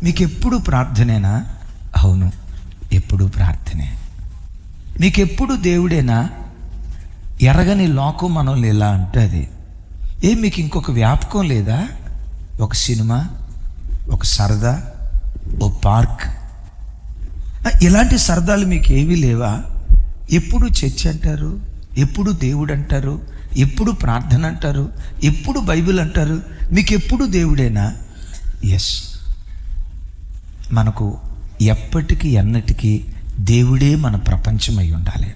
మీకు ఎప్పుడు ప్రార్థనేనా? అవును, ఎప్పుడు ప్రార్థనే. మీకు ఎప్పుడు దేవుడేనా? ఎరగని లోకం మనల్ని ఎలా అంటుంది. మీకు ఇంకొక వ్యాపకం లేదా? ఒక సినిమా, ఒక సరదా, ఓ పార్క్, ఇలాంటి సరదాలు మీకు ఏమీ లేవా? ఎప్పుడు చర్చ్ అంటారు, ఎప్పుడు దేవుడు అంటారు, ఎప్పుడు ప్రార్థన అంటారు, ఎప్పుడు బైబిల్ అంటారు. మీకు ఎప్పుడు దేవుడేనా? ఎస్, మనకు ఎప్పటికీ ఎన్నటికీ దేవుడే మన ప్రపంచమై ఉండాలి.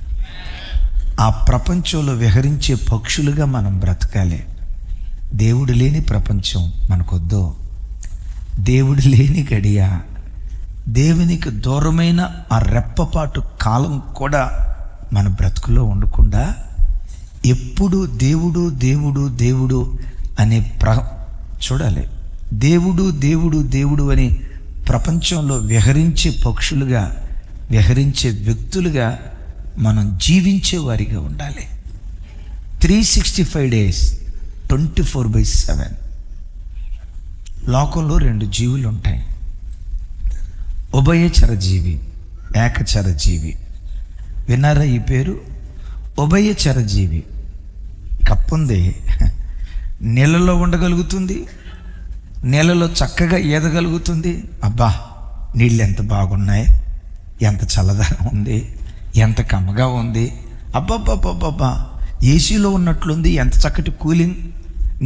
ఆ ప్రపంచంలో విహరించే పక్షులుగా మనం బ్రతకాలి. దేవుడు లేని ప్రపంచం మనకొద్దు. దేవుడు లేని గడియ, దేవునికి దూరమైన ఆ రెప్పపాటు కాలం కూడా మన బ్రతుకులో ఉండకుండా ఎప్పుడు దేవుడు దేవుడు దేవుడు అనే చూడాలి. దేవుడు దేవుడు దేవుడు అని ప్రపంచంలో విహరించే పక్షులుగా, విహరించే వ్యక్తులుగా మనం జీవించే వారిగా ఉండాలి. 365 days 24/7. లోకంలో 2 జీవులు ఉంటాయి. ఉభయచర జీవి, ఏకచర జీవి. విన్నారా ఈ పేరు? ఉభయచర జీవి. కప్పుంది, నీళ్ళలో ఉండగలుగుతుంది, నీళ్ళలో చక్కగా ఈదగలుగుతుంది. అబ్బా, నీళ్ళు ఎంత బాగున్నాయి, ఎంత చల్లదనం ఉంది, ఎంత కమ్మగా ఉంది, అబ్బబ్బబ్బబ్బబ్బా ఏసీలో ఉన్నట్లుంది, ఎంత చక్కటి కూలింగ్,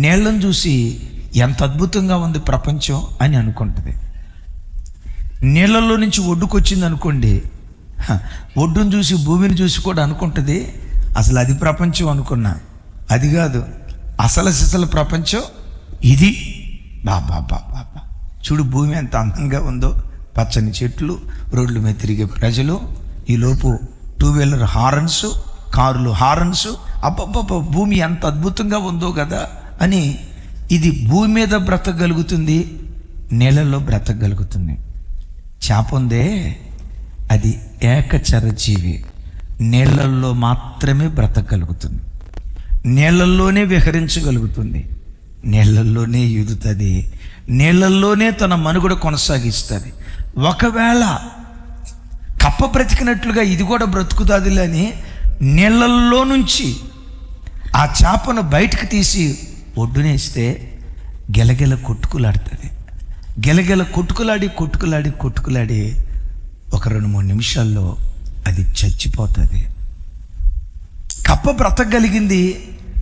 నీళ్ళను చూసి ఎంత అద్భుతంగా ఉంది ప్రపంచం అని అనుకుంటుంది. నీళ్ళల్లో నుంచి ఒడ్డుకొచ్చింది అనుకోండి, ఒడ్డును చూసి భూమిని చూసి కూడా అనుకుంటుంది అసలు అది ప్రపంచం అనుకున్నా. అది కాదు, అసలు సిసలు ప్రపంచం ఇది. బాబా బాబా, చూడు భూమి ఎంత అందంగా ఉందో, పచ్చని చెట్లు, రోడ్ల మీద తిరిగే ప్రజలు, ఈలోపు 2-వీలర్ హారన్స్, కారులు హారన్స్. అబ్బబ్బబ్బ, భూమి ఎంత అద్భుతంగా ఉందో కదా అని. ఇది భూమి మీద బ్రతకగలుగుతుంది, నీళ్ళల్లో బ్రతకగలుగుతుంది. చేప ఉందే, అది ఏకచర జీవి, నీళ్ళల్లో మాత్రమే బ్రతకగలుగుతుంది, నీళ్ళల్లోనే విహరించగలుగుతుంది, నీళ్ళల్లోనే ఈదుతుంది, నీళ్ళల్లోనే తన మనుగడ కొనసాగిస్తుంది. ఒకవేళ కప్ప బ్రతికినట్లుగా ఇది కూడా బ్రతుకుతుందిలే అని నీళ్ళల్లో నుంచి ఆ చేపను బయటకు తీసి ఒడ్డునేస్తే గెలగెల కొట్టుకులాడుతుంది. గెలగెల కొట్టుకులాడి ఒక 2-3 నిమిషాల్లో అది చచ్చిపోతుంది. కప్ప బ్రతకగలిగింది,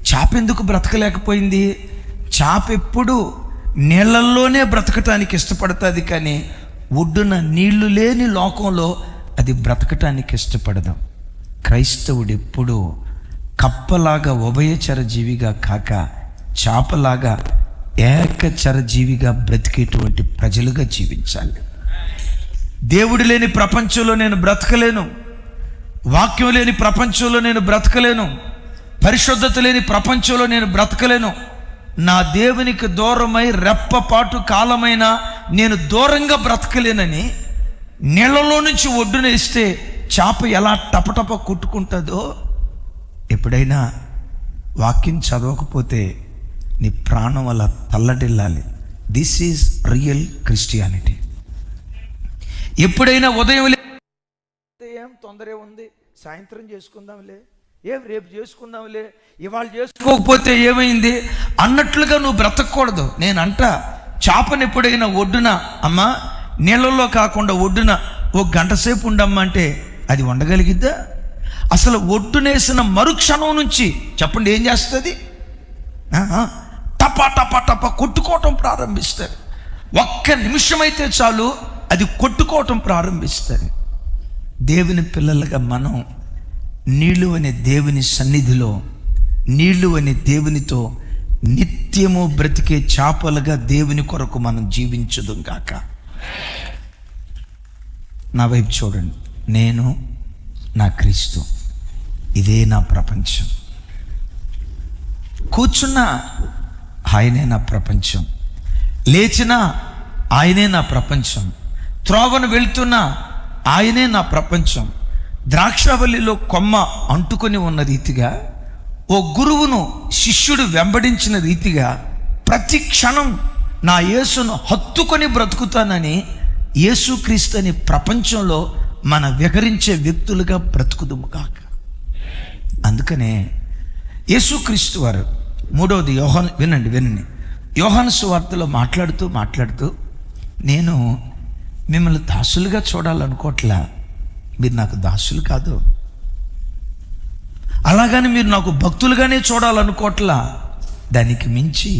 చేప ఎందుకు బ్రతకలేకపోయింది? చేప ఎప్పుడు నీళ్ళల్లోనే బ్రతకటానికి ఇష్టపడుతుంది, కానీ ఒడ్డున నీళ్లు లేని లోకంలో అది బ్రతకటానికి ఇష్టపడదు. క్రైస్తవుడు ఎప్పుడూ కప్పలాగా ఉభయచర జీవిగా కాక చేపలాగా ఏకచర జీవిగా బ్రతికేటువంటి ప్రజలుగా జీవించాలి. దేవుడు లేని ప్రపంచంలో నేను బ్రతకలేను, వాక్యం లేని ప్రపంచంలో నేను బ్రతకలేను, పరిశుద్ధత లేని ప్రపంచంలో నేను బ్రతకలేను. నా దేవునికి దూరమై రెప్పపాటు కాలమైన నేను దూరంగా బ్రతకలేనని నీళ్ళలో నుంచి ఒడ్డునేస్తే చేప ఎలా టపటప కొట్టుకుంటుందో, ఎప్పుడైనా వాక్యం చదవకపోతే నీ ప్రాణం అలా తల్లడిల్లాలి. This is real Christianity. ఎప్పుడైనా ఉదయం ఏం తొందర ఉంది, సాయంత్రం చేసుకుందాంలే, రేపు చేసుకుందాంలే, ఇవాళ చేసుకోకపోతే ఏమైంది అన్నట్లుగా నువ్వు బ్రతకూడదు. నేనంట చేపను ఎప్పుడైనా ఒడ్డున, అమ్మా నీళ్ళల్లో కాకుండా ఒడ్డున 1 గంట సేపు ఉండమ్మా అంటే అది ఉండగలిగిద్దా? అసలు ఒడ్డునేసిన మరుక్షణం నుంచి చెప్పండి ఏం చేస్తుంది? టపా టపా టపా కొట్టుకోవటం ప్రారంభిస్తుంది. 1 నిమిషం అయితే చాలు అది కొట్టుకోవటం ప్రారంభిస్తుంది. దేవుని పిల్లలుగా మనం నీళ్ళు అనే దేవుని సన్నిధిలో, నీళ్ళు అనే దేవునితో నిత్యము బ్రతికే చేపలుగా దేవుని కొరకు మనం జీవించదుం గాక. నా వైపు చూడండి, నేను నా క్రీస్తు, ఇదే నా ప్రపంచం. కూర్చున్నా ఆయనే నా ప్రపంచం, లేచినా ఆయనే నా ప్రపంచం, త్రోవను వెళ్తున్నా ఆయనే నా ప్రపంచం. ద్రాక్షవల్లిలో కొమ్మ అంటుకొని ఉన్న రీతిగా, ఓ గురువును శిష్యుడు వెంబడించిన రీతిగా ప్రతి క్షణం నా యేసును హత్తుకొని బ్రతుకుతానని యేసుక్రీస్తు అనే ప్రపంచంలో మన విహరించే వ్యక్తులుగా బ్రతుకుదుము కాక. అందుకనే యేసుక్రీస్తు వారు మూడవది వినండి యోహాను సువార్తలో మాట్లాడుతూ నేను మిమ్మల్ని దాసులుగా చూడాలనుకోవట్లా, మీరు నాకు దాసులు కాదు. అలాగని మీరు నాకు భక్తులుగానే చూడాలనుకోవట్లా, దానికి మించి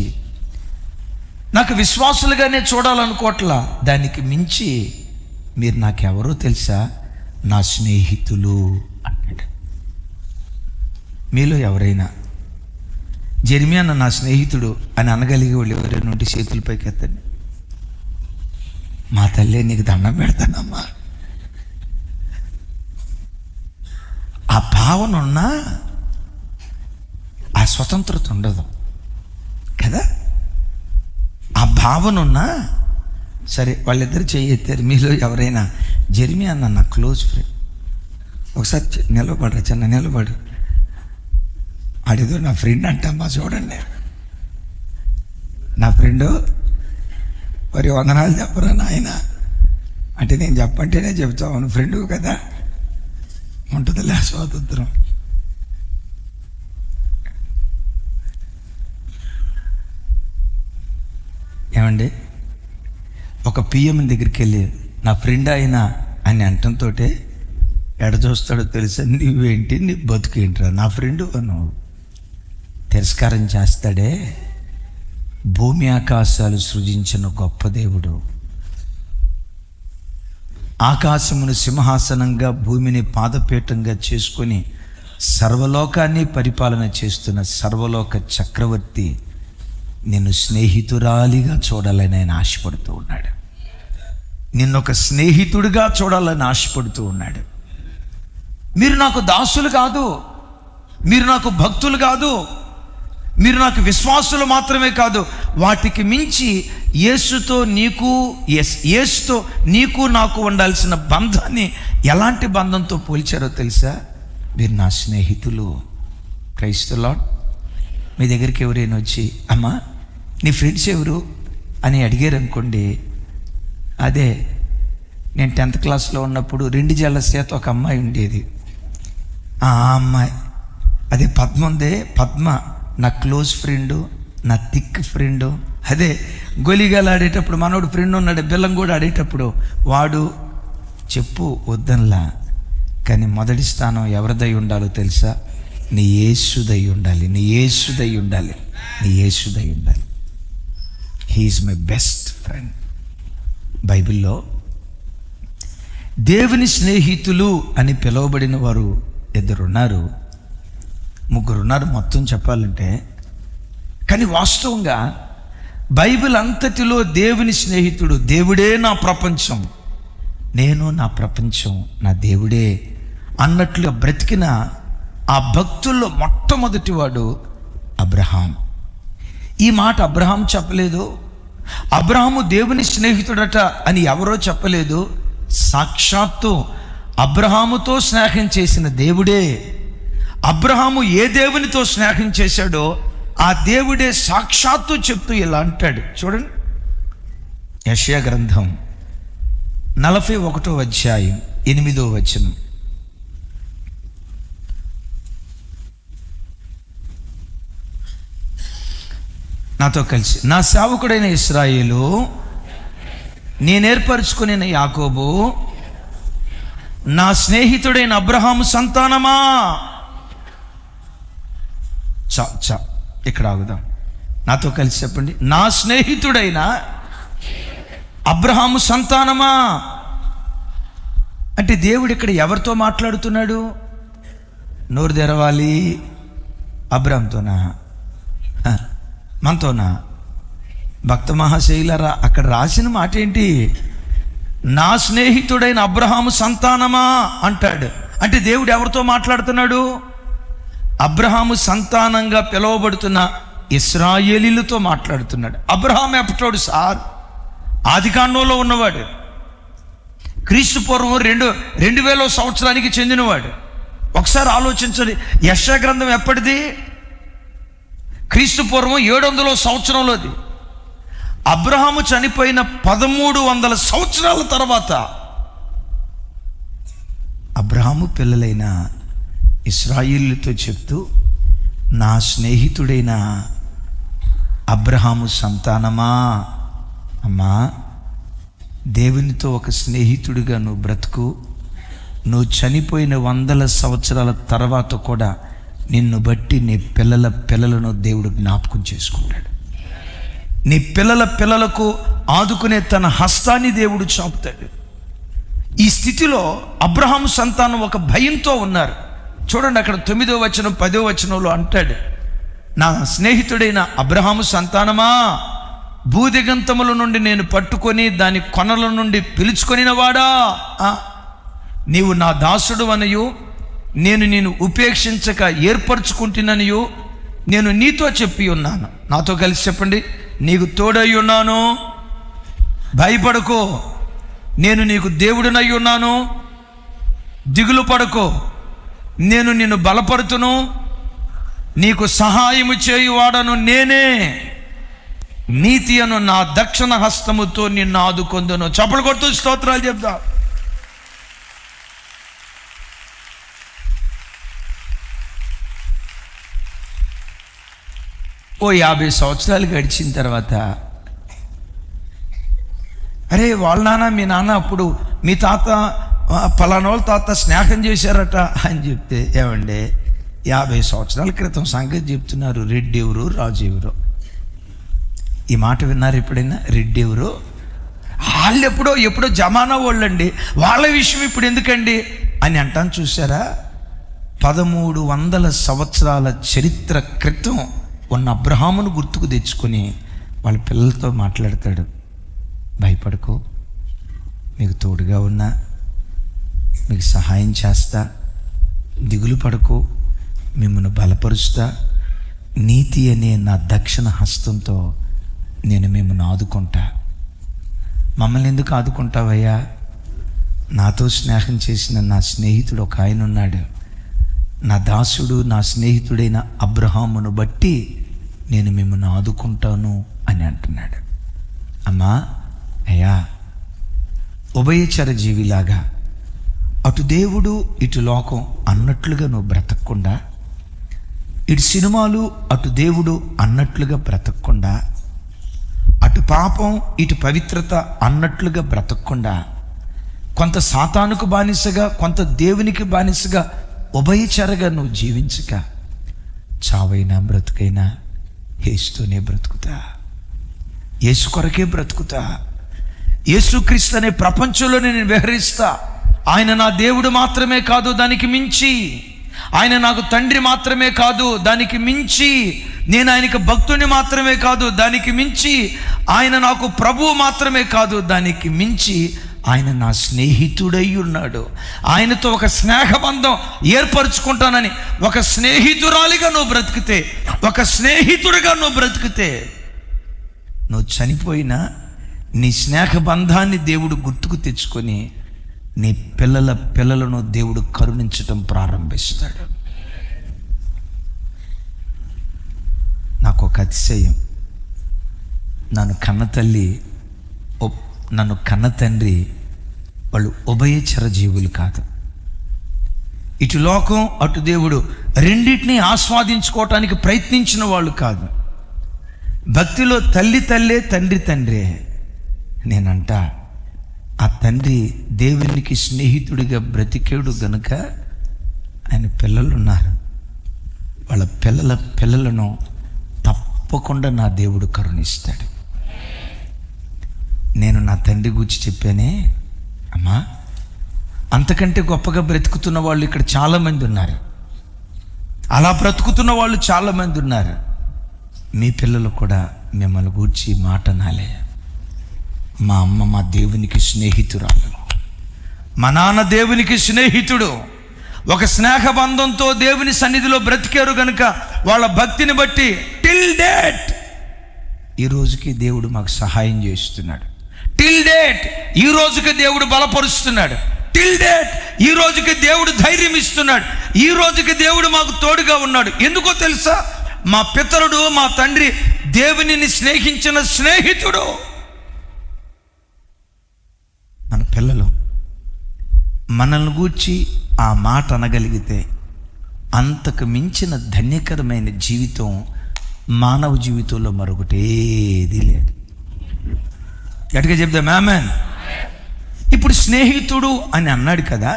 నాకు విశ్వాసులుగానే చూడాలనుకోవట్లా, దానికి మించి మీరు నాకెవరో తెలుసా, నా స్నేహితులు అన్నాడు. మీలో ఎవరైనా జెర్మియా నా స్నేహితుడు అని అనగలిగే వాళ్ళు ఎవరైనా ఉంటే చేతుల పైకి ఎత్తండి. మా తల్లే నీకు దండం పెడతానమ్మా. ఆ భావన ఉన్నా ఆ స్వతంత్రత ఉండదు కదా. ఆ భావన ఉన్నా సరే, వాళ్ళిద్దరు చెయ్యెత్తారు. మీలో ఎవరైనా జెర్మియా నా క్లోజ్ ఫ్రెండ్, ఒకసారి నిలబడరా, చిన్న నిలబడు. అడిదో నా ఫ్రెండ్ అంటమ్మా, చూడండి నా ఫ్రెండు, మరి వందనాలు చెప్పరా నాయన అంటే నేను చెప్పంటేనే చెప్తావు, అవును ఫ్రెండు కదా, ఉంటుందిలే స్వాతంత్రం. ఏమండి, ఒక పిఎం దగ్గరికి వెళ్ళి నా ఫ్రెండ్ అయినా అని అంటంతో ఎడచూస్తాడో తెలుసా, నువ్వేంటి నీ బతుకేంట్రా, నా ఫ్రెండు నువ్వు తిరస్కారం చేస్తాడే. భూమి ఆకాశాలు సృజించిన గొప్ప దేవుడు, ఆకాశమును సింహాసనంగా భూమిని పాదపీఠంగా చేసుకొని సర్వలోకాన్ని పరిపాలన చేస్తున్న సర్వలోక చక్రవర్తి నిన్ను స్నేహితురాలిగా చూడాలని ఆయన ఆశపడుతూ ఉన్నాడు. నిన్నొక స్నేహితుడిగా చూడాలని ఆశపడుతూ ఉన్నాడు. మీరు నాకు దాసులు కాదు, మీరు నాకు భక్తులు కాదు, మీరు నాకు విశ్వాసులు మాత్రమే కాదు, వాటికి మించి యేసుతో నీకు నాకు ఉండాల్సిన బంధాన్ని ఎలాంటి బంధంతో పోల్చారో తెలుసా, మీరు నా స్నేహితులు. క్రైస్తవులు, మీ దగ్గరికి ఎవరైనా వచ్చి అమ్మా నీ ఫ్రెండ్స్ ఎవరు అని అడిగారు అనుకోండి, అదే నేను 10th క్లాస్లో ఉన్నప్పుడు 2 జళ్ళ చేత ఒక అమ్మాయి ఉండేది. ఆ అమ్మాయి అదే పద్మ ఉందే, పద్మ నా క్లోజ్ ఫ్రెండు, నా థిక్ ఫ్రెండు. అదే గొలిగాలు ఆడేటప్పుడు మనోడు ఫ్రెండ్ ఉన్నాడు, బెల్లం కూడా ఆడేటప్పుడు వాడు చెప్పు వద్దనలా, కానీ మొదటి స్థానం ఎవరిదై ఉండాలో తెలుసా, నీ యేసుదై ఉండాలి, నీ యేసుదై ఉండాలి, నీ యేసుదై ఉండాలి. He's my best friend. బైబిల్లో దేవుని స్నేహితులు అని పిలువబడిన వారు 2 ఉన్నారు, 3 ఉన్నారు మొత్తం చెప్పాలంటే. కానీ వాస్తవంగా బైబిల్ అంతటిలో దేవుని స్నేహితుడు, దేవుడే నా ప్రపంచం, నేను నా ప్రపంచం నా దేవుడే అన్నట్లుగా బ్రతికిన ఆ భక్తుల్లో మొట్టమొదటివాడు అబ్రహాం. ఈ మాట అబ్రహాం చెప్పలేదు, అబ్రహాము దేవుని స్నేహితుడట అని ఎవరో చెప్పలేదు. సాక్షాత్తు అబ్రహాముతో స్నేహం చేసిన దేవుడే, అబ్రహాము ఏ దేవునితో స్నేహం చేశాడో ఆ దేవుడే సాక్షాత్తు చెప్తూ ఇలా అంటాడు. చూడండి, యెషయా గ్రంథం 41వ అధ్యాయం 8వ వచనం. నాతో కలిసి, నా సేవకుడైన ఇశ్రాయేలు, నేనేర్పరచుకున్న యాకోబు, నా స్నేహితుడైన అబ్రహాము సంతానమా. ఇక్కడ ఆగుదాం. నాతో కలిసి చెప్పండి, నా స్నేహితుడైన అబ్రహాము సంతానమా. అంటే దేవుడు ఇక్కడ ఎవరితో మాట్లాడుతున్నాడు? నోరు తెరవాలి, అబ్రహాంతోనా, మనతోనా? భక్త మహాశైలరా, అక్కడ రాసిన మాట ఏంటి? నా స్నేహితుడైన అబ్రహాము సంతానమా అంటాడు. అంటే దేవుడు ఎవరితో మాట్లాడుతున్నాడు? అబ్రహాము సంతానంగా పిలువబడుతున్న ఇశ్రాయేలీలతో మాట్లాడుతున్నాడు. Abraham ఎప్పటోడు sir? ఆదికాండంలో ఉన్నవాడు, క్రీస్తు పూర్వం 2000 సంవత్సరానికి చెందినవాడు. ఒకసారి ఆలోచించండి, యెషయా గ్రంథం ఎప్పటిది? క్రీస్తు పూర్వం 700 సంవత్సరంలోది. అబ్రహాము చనిపోయిన 1300 సంవత్సరాల తర్వాత అబ్రహాము పిల్లలైన ఇశ్రాయేలుతో చెప్తూ, నా స్నేహితుడైన అబ్రహాము సంతానమా, అమ్మా, దేవునితో ఒక స్నేహితుడిగా నువ్వు బ్రతుకు. నువ్వు చనిపోయిన 100 సంవత్సరాల తర్వాత కూడా నిన్ను బట్టి నీ పిల్లల పిల్లలను దేవుడు జ్ఞాపకం చేసుకుంటాడు. నీ పిల్లల పిల్లలకు ఆదుకునే తన హస్తాన్ని దేవుడు చాపుతాడు. ఈ స్థితిలో అబ్రహాము సంతానం ఒక భయంతో ఉన్నారు. చూడండి, అక్కడ 9వ వచనం 10వ వచనంలో అంటాడు, నా స్నేహితుడైన అబ్రహాము సంతానమా, భూదిగంతముల నుండి నేను పట్టుకొని దాని కొనల నుండి పిలుచుకొనిన వాడా, నీవు నా దాసుడు అనయు నేను ఉపేక్షించక ఏర్పరచుకుంటున్ననియు నేను నీతో చెప్పి ఉన్నాను. నాతో కలిసి చెప్పండి, నీకు తోడై ఉన్నాను, భయపడకో, నేను నీకు దేవుడినై ఉన్నాను, దిగులు పడకో, నేను నిన్ను బలపరుతును, నీకు సహాయము చేయువాడను నేనే, నీతి అను నా దక్షిణ హస్తముతో నిన్ను ఆదుకొందును. చప్పలు కొడుతూ స్తోత్రాలు చెప్తా. ఓ 50 సంవత్సరాలు గడిచిన తర్వాత, అరే వాళ్ళ నాన్న మీ నాన్న అప్పుడు మీ తాత పలానా వాళ్ళ తాత స్నేహం చేశారట అని చెప్తే, ఏమండి 50 సంవత్సరాల క్రితం సంగతి చెప్తున్నారు, రెడ్డి ఎవరు రాజు ఎవరు? ఈ మాట విన్నారు ఎప్పుడైనా? రెడ్డి ఎవరు? వాళ్ళు ఎప్పుడో జమానా వాళ్ళండి, వాళ్ళ విషయం ఇప్పుడు ఎందుకండి అని అంటాను. చూసారా, 1300 సంవత్సరాల చరిత్ర క్రితం ఉన్న అబ్రహామును గుర్తుకు తెచ్చుకొని వాళ్ళ పిల్లలతో మాట్లాడతాడు, భయపడకు, మీకు తోడుగా ఉన్నా, మీకు సహాయం చేస్తా, దిగులు పడకు, మిమ్మల్ని బలపరుస్తా, నీతి అనే నా దక్షిణ హస్తంతో నేను మిమ్మల్ని ఆదుకుంటా. మమ్మల్ని ఎందుకు ఆదుకుంటావయ్యా? నాతో స్నేహం చేసిన నా స్నేహితుడు ఒక ఆయన ఉన్నాడు, నా దాసుడు నా స్నేహితుడైన అబ్రహామును బట్టి నేను మిమ్మల్ని ఆదుకుంటాను అని అంటున్నాడు. అమ్మా, అయ్యా, ఉభయచర జీవిలాగా అటు దేవుడు ఇటు లోకం అన్నట్లుగా నువ్వు బ్రతకకుండా, ఇటు సినిమాలు అటు దేవుడు అన్నట్లుగా బ్రతకకుండా, అటు పాపం ఇటు పవిత్రత అన్నట్లుగా బ్రతకకుండా, కొంత సాతానుకు బానిసగా కొంత దేవునికి బానిసగా ఉభయచరగా నువ్వు జీవించక, చావైనా బ్రతుకైనా యేసుతోనే బ్రతుకుతా, యేసు కొరకే బ్రతుకుతా, యేసుక్రీస్తు అనే ప్రపంచంలో నేను విహరిస్తా. ఆయన నా దేవుడు మాత్రమే కాదు, దానికి మించి ఆయన నాకు తండ్రి మాత్రమే కాదు, దానికి మించి నేను ఆయనకు భక్తుని మాత్రమే కాదు, దానికి మించి ఆయన నాకు ప్రభువు మాత్రమే కాదు, దానికి మించి ఆయన నా స్నేహితుడై ఉన్నాడు. ఆయనతో ఒక స్నేహబంధం ఏర్పరచుకుంటానని ఒక స్నేహితురాలిగా నువ్వు బ్రతికితే, ఒక స్నేహితుడిగా నువ్వు బ్రతికితే, నువ్వు చనిపోయినా నీ స్నేహబంధాన్ని దేవుడు గుర్తుకు తెచ్చుకొని నీ పిల్లల పిల్లలను దేవుడు కరుణించటం ప్రారంభిస్తాడు. నాకు ఒక అతిశయం, నన్ను కన్న తల్లి నన్ను కన్న తండ్రి వాళ్ళు ఉభయచర జీవులు కాదు. ఇటు లోకం అటు దేవుడు రెండింటినీ ఆస్వాదించుకోవటానికి ప్రయత్నించిన వాళ్ళు కాదు. భక్తిలో తల్లి తల్లే, తండ్రి తండ్రే. నేనంట, ఆ తండ్రి దేవునికి స్నేహితుడిగా బ్రతికేడు గనుక ఆయన పిల్లలున్నారు, వాళ్ళ పిల్లల పిల్లలను తప్పకుండా నా దేవుడు కరుణిస్తాడు. నేను నా తండ్రి గురించి చెప్పానే, అమ్మా, అంతకంటే గొప్పగా బ్రతుకుతున్న వాళ్ళు ఇక్కడ చాలామంది ఉన్నారు, అలా బ్రతుకుతున్న వాళ్ళు చాలామంది ఉన్నారు. మీ పిల్లలు కూడా మిమ్మల్ని గూర్చి మాట నాలే, మా అమ్మ మా దేవునికి స్నేహితురాలు, మా నాన్న దేవునికి స్నేహితుడు, ఒక స్నేహబంధంతో దేవుని సన్నిధిలో బ్రతికారు కనుక వాళ్ళ భక్తిని బట్టి టిల్ డేట్ ఈ రోజుకి దేవుడు మాకు సహాయం చేస్తున్నాడు. టిల్ డేట్ ఈ రోజుకి దేవుడు బలపరుస్తున్నాడు. టిల్ డేట్ ఈ రోజుకి దేవుడు ధైర్యం ఇస్తున్నాడు. ఈ రోజుకి దేవుడు మాకు తోడుగా ఉన్నాడు. ఎందుకో తెలుసా? మా పితరుడు మా తండ్రి దేవునిని స్నేహించిన స్నేహితుడు. మన పిల్లలు మనల్ని గూర్చి ఆ మాట అనగలిగితే అంతకు మించిన ధన్యకరమైన జీవితం మానవ జీవితంలో మరొకటేది లేదు. గట్టిగా చెప్దాం ఆమేన్. ఇప్పుడు స్నేహితుడు అని అన్నాడు కదా,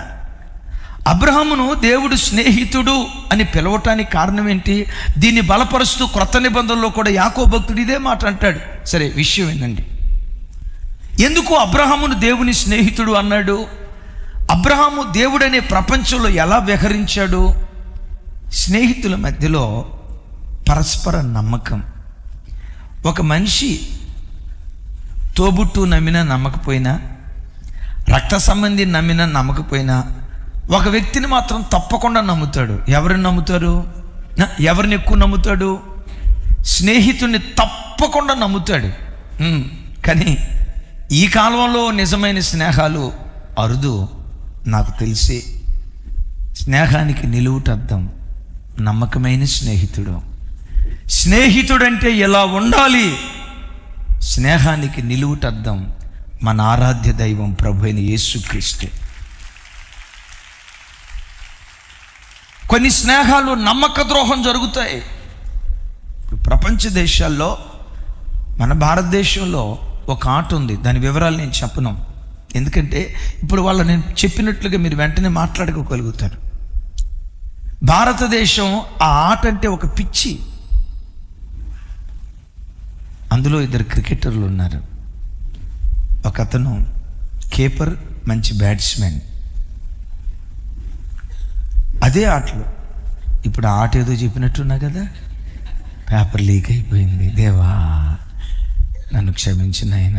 అబ్రహామును దేవుడు స్నేహితుడు అని పిలవటానికి కారణం ఏంటి? దీన్ని బలపరుస్తూ క్రొత్త నిబంధనలో కూడా యాకోబు భక్తుడు ఇదే మాట అంటాడు. సరే, విషయం ఏంటండి, ఎందుకు అబ్రహామును దేవుని స్నేహితుడు అన్నాడు? అబ్రహాము దేవుడనే ప్రపంచంలో ఎలా వ్యవహరించాడు? స్నేహితుల మధ్యలో పరస్పర నమ్మకం. ఒక మనిషి తోబుట్టు నమ్మినా నమ్మకపోయినా, రక్త సంబంధి నమ్మినా నమ్మకపోయినా, ఒక వ్యక్తిని మాత్రం తప్పకుండా నమ్ముతాడు. ఎవరిని నమ్ముతారు? ఎవరిని ఎక్కువ నమ్ముతాడు? స్నేహితుడిని తప్పకుండా నమ్ముతాడు. కానీ ఈ కాలంలో నిజమైన స్నేహాలు అరుదు. నాకు తెలిసి స్నేహానికి నిలువుటద్దం నమ్మకమైన స్నేహితుడు. స్నేహితుడంటే ఎలా ఉండాలి? స్నేహానికి నిలువుటద్దం మన ఆరాధ్య దైవం ప్రభు అయిన యేసుక్రీస్తు. కొన్ని స్నేహాలు నమ్మక ద్రోహం జరుగుతాయి. ప్రపంచ దేశాల్లో, మన భారతదేశంలో ఒక ఆట ఉంది. దాని వివరాలు నేను చెప్పను, ఎందుకంటే ఇప్పుడు వాళ్ళు నేను చెప్పినట్లుగా మీరు వెంటనే మాట్లాడుకోగలుగుతారు. భారతదేశం ఆ ఆట అంటే ఒక పిచ్చి. అందులో 2 క్రికెటర్లు ఉన్నారు. ఒక అతను కీపర్, మంచి బ్యాట్స్మెన్. అదే ఆటలో ఇప్పుడు ఆ ఆట ఏదో చెప్పినట్టున్నా కదా, పేపర్ లీక్ అయిపోయింది. దేవా నన్ను క్షమించిన ఆయన.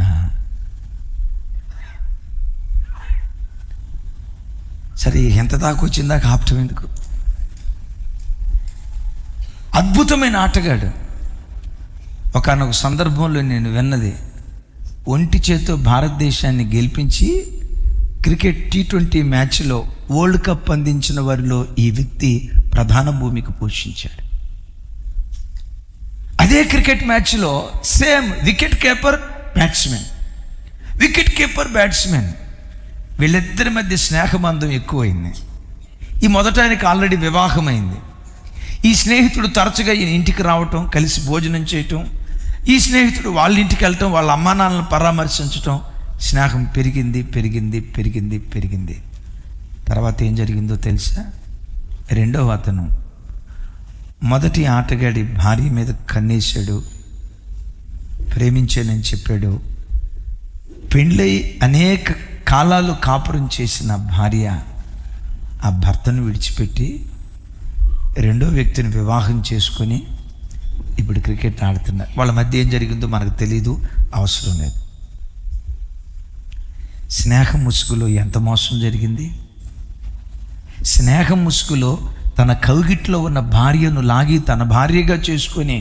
సరే, ఎంత దాకా వచ్చిందాక ఆపటం ఎందుకు? అద్భుతమైన ఆటగాడు. ఒకానొక సందర్భంలో నేను విన్నది, ఒంటి చేత్తో భారతదేశాన్ని గెలిపించి క్రికెట్ T20 మ్యాచ్లో వరల్డ్ కప్ అందించిన వారిలో ఈ వ్యక్తి ప్రధాన భూమిక పోషించాడు. అదే క్రికెట్ మ్యాచ్లో సేమ్ వికెట్ కీపర్ బ్యాట్స్మెన్ వీళ్ళిద్దరి మధ్య స్నేహబంధం ఎక్కువైంది. ఈ మొదట ఆయనకి ఆల్రెడీ వివాహమైంది. ఈ స్నేహితుడు తరచుగా ఈయన ఇంటికి రావటం, కలిసి భోజనం చేయటం, ఈ స్నేహితుడు వాళ్ళ ఇంటికి వెళ్ళటం, వాళ్ళ అమ్మా నాన్నలను పరామర్శించటం. స్నేహం పెరిగింది. తర్వాత ఏం జరిగిందో తెలుసా? రెండవ అతను మొదటి ఆటగాడి భార్య మీద కన్నేశాడు, ప్రేమించానని చెప్పాడు. పెండ్లై అనేక కాలాలు కాపురం చేసిన భార్య ఆ భర్తను విడిచిపెట్టి రెండో వ్యక్తిని వివాహం చేసుకొని ఇప్పుడు క్రికెట్ ఆడుతున్నారు. వాళ్ళ మధ్య ఏం జరిగిందో మనకు తెలీదు, అవసరం లేదు. స్నేహం ముసుగులో ఎంత మోసం జరిగింది! స్నేహం ముసుగులో తన కౌగిట్లో ఉన్న భార్యను లాగి తన భార్యగా చేసుకొని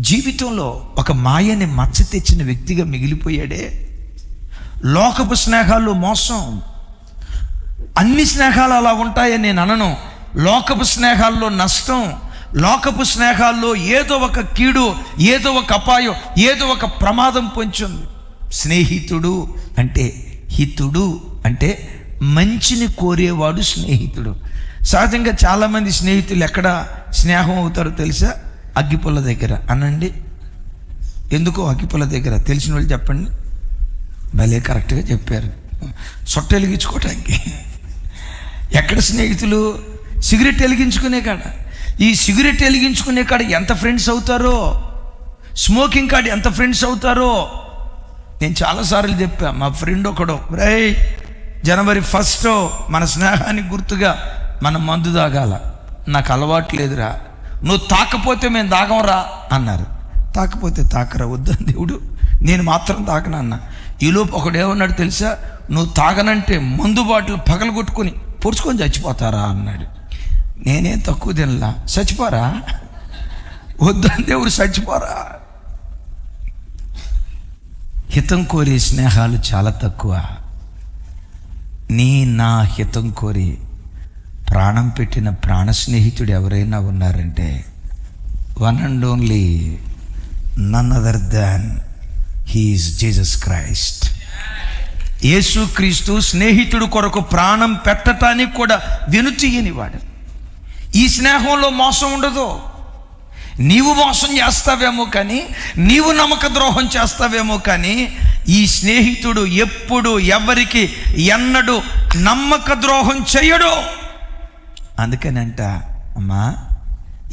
జీవితంలో ఒక మాయని మచ్చ తెచ్చిన వ్యక్తిగా మిగిలిపోయాడే. లోకపు స్నేహాలు మోసం. అన్ని స్నేహాలు అలా ఉంటాయని నేను అనను. లోకపు స్నేహాల్లో నష్టం, లోకపు స్నేహాల్లో ఏదో ఒక కీడు, ఏదో ఒక అపాయం, ఏదో ఒక ప్రమాదం పొంచుంది. స్నేహితుడు అంటే, హితుడు అంటే మంచిని కోరేవాడు స్నేహితుడు. సహజంగా చాలామంది స్నేహితులు ఎక్కడ స్నేహం అవుతారో తెలుసా? అగ్గిపుల్ల దగ్గర. అనండి, ఎందుకో అగ్గిపుల్ల దగ్గర? తెలిసిన వాళ్ళు చెప్పండి. భలే కరెక్ట్గా చెప్పారు. సొట్ట వెలిగించుకోవటానికి. ఎక్కడ స్నేహితులు? సిగరెట్ వెలిగించుకునే కాడ. ఈ సిగరెట్ వెలిగించుకునే కాడ ఎంత ఫ్రెండ్స్ అవుతారో, స్మోకింగ్ కాడ ఎంత ఫ్రెండ్స్ అవుతారో. నేను చాలాసార్లు చెప్పా, మా ఫ్రెండ్ ఒకడు, జనవరి 1 మన స్నేహానికి గుర్తుగా మనం మందు తాగాల. నాకు అలవాటు లేదురా, నువ్వు తాకపోతే మేము తాగంరా అన్నారు. తాకపోతే తాకరా, వద్దని దేవుడు, నేను మాత్రం తాకనన్నా. ఈలోపు ఒకడేమన్నాడు తెలుసా? నువ్వు తాగనంటే మందు బాటిల్ పగలగొట్టుకొని పొడుచుకొని చచ్చిపోతారా అన్నాడు. నేనేం తక్కువ తినలా, చచ్చిపోరా, వద్దని దేవుడు, చచ్చిపోరా. హితం కోరే స్నేహాలు చాలా తక్కువ. నా హితం కోరి ప్రాణం పెట్టిన ప్రాణ స్నేహితుడు ఎవరైనా ఉన్నారంటే one and only none other than he is Jesus Christ. యేసుక్రీస్తు స్నేహితుడు కొరకు ప్రాణం పెట్టడానికి కూడా వెనుతీయనివాడు. ఈ స్నేహంలో మోసం ఉండదు. నీవు మోసం చేస్తావేమో కానీ, నీవు నమ్మక ద్రోహం చేస్తావేమో కానీ, ఈ స్నేహితుడు ఎప్పుడు ఎవరికి ఎన్నడూ నమ్మక ద్రోహం చేయడు. అందుకనంట, అమ్మా,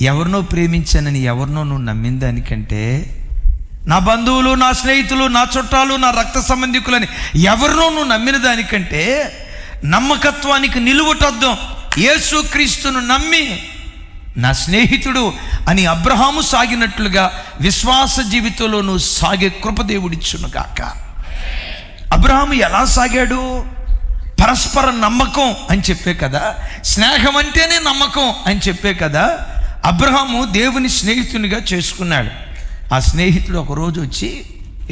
ఎవరినో ప్రేమించానని ఎవరినో నువ్వు నమ్మిన దానికంటే, నా బంధువులు, నా స్నేహితులు, నా చుట్టాలు, నా రక్త సంబంధికులని ఎవరినో నువ్వు నమ్మిన దానికంటే నమ్మకత్వానికి నిలువుటద్దాం యేసుక్రీస్తును నమ్మి నా స్నేహితుడు అని అబ్రహాము సాగినట్లుగా విశ్వాస జీవితంలో నువ్వు సాగే కృపదేవుడిచ్చును గాక. అబ్రహాము ఎలా సాగాడు? పరస్పర నమ్మకం అని చెప్పే కదా, స్నేహం అంటేనే నమ్మకం అని చెప్పే కదా అబ్రహాము దేవుని స్నేహితునిగా చేసుకున్నాడు. ఆ స్నేహితుడు ఒకరోజు వచ్చి,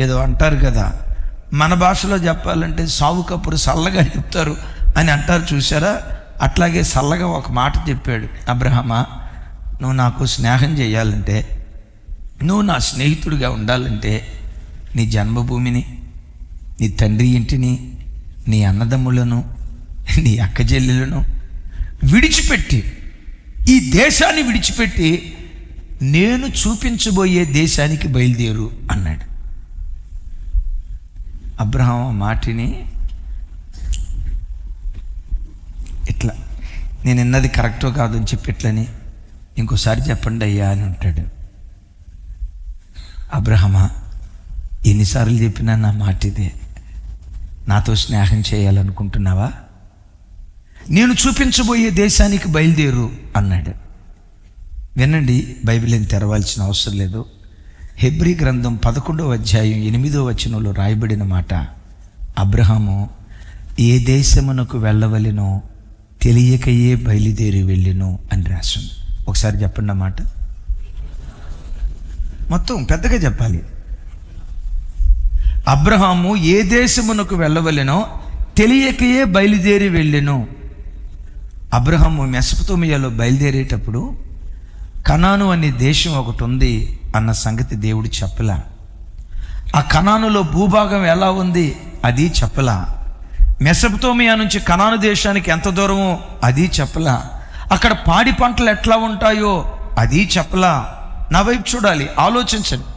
ఏదో అంటారు కదా, మన భాషలో చెప్పాలంటే సావు కప్పుడు చల్లగా చెప్తారు అని అంటారు చూసారా, అట్లాగే చల్లగా ఒక మాట చెప్పాడు. అబ్రహామా, నువ్వు నాకు స్నేహం చేయాలంటే, నువ్వు నా స్నేహితుడిగా ఉండాలంటే, నీ జన్మభూమిని, నీ తండ్రి ఇంటిని, నీ అన్నదమ్ములను, నీ అక్కచెల్లెలను విడిచిపెట్టి, ఈ దేశాన్ని విడిచిపెట్టి నేను చూపించబోయే దేశానికి బయలుదేరు అన్నాడు. అబ్రహాం ఆ మాటిని ఇట్లా, నేను విన్నది కరెక్టో కాదు అని చెప్పి ఇట్లని, ఇంకోసారి చెప్పండి అయ్యా అని ఉంటాడు. అబ్రహమా, ఎన్నిసార్లు చెప్పినా నా మాట ఇదే, నాతో స్నేహం చేయాలనుకుంటున్నావా? నేను చూపించబోయే దేశానికి బయలుదేరు అన్నాడు. వినండి, బైబిల్ ఏం తెరవాల్సిన అవసరం లేదు. హెబ్రీ గ్రంథం 11వ అధ్యాయం 8వ వచనంలో రాయబడిన మాట, అబ్రహాము ఏ దేశమునకు వెళ్ళవలెనో తెలియకయే బయలుదేరి వెళ్ళిను అని రాసింది. ఒకసారి చెప్పండి ఆ మాట మొత్తం పెద్దగా చెప్పాలి. అబ్రహాము ఏ దేశమునకు వెళ్ళవలెనో తెలియకయే బయలుదేరి వెళ్ళెను. అబ్రహాము మెసొపొతేమియాలో బయలుదేరేటప్పుడు కనాను అనే దేశం ఒకటి ఉంది అన్న సంగతి దేవుడు చెప్పలా. ఆ కనానులో భూభాగం ఎలా ఉంది అది చెప్పలా. మెసొపొతేమియా నుంచి కనాను దేశానికి ఎంత దూరమో అది చెప్పలా. అక్కడ పాడి పంటలు ఎట్లా ఉంటాయో అది చెప్పలా. నా వైపు చూడాలి, ఆలోచించండి.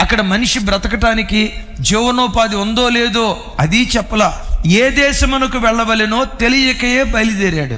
అక్కడ మనిషి బ్రతకటానికి జీవనోపాధి ఉందో లేదో అది చెప్పలా. ఏ దేశమునకు వెళ్ళవలెనో తెలియకయే బయలుదేరాడు.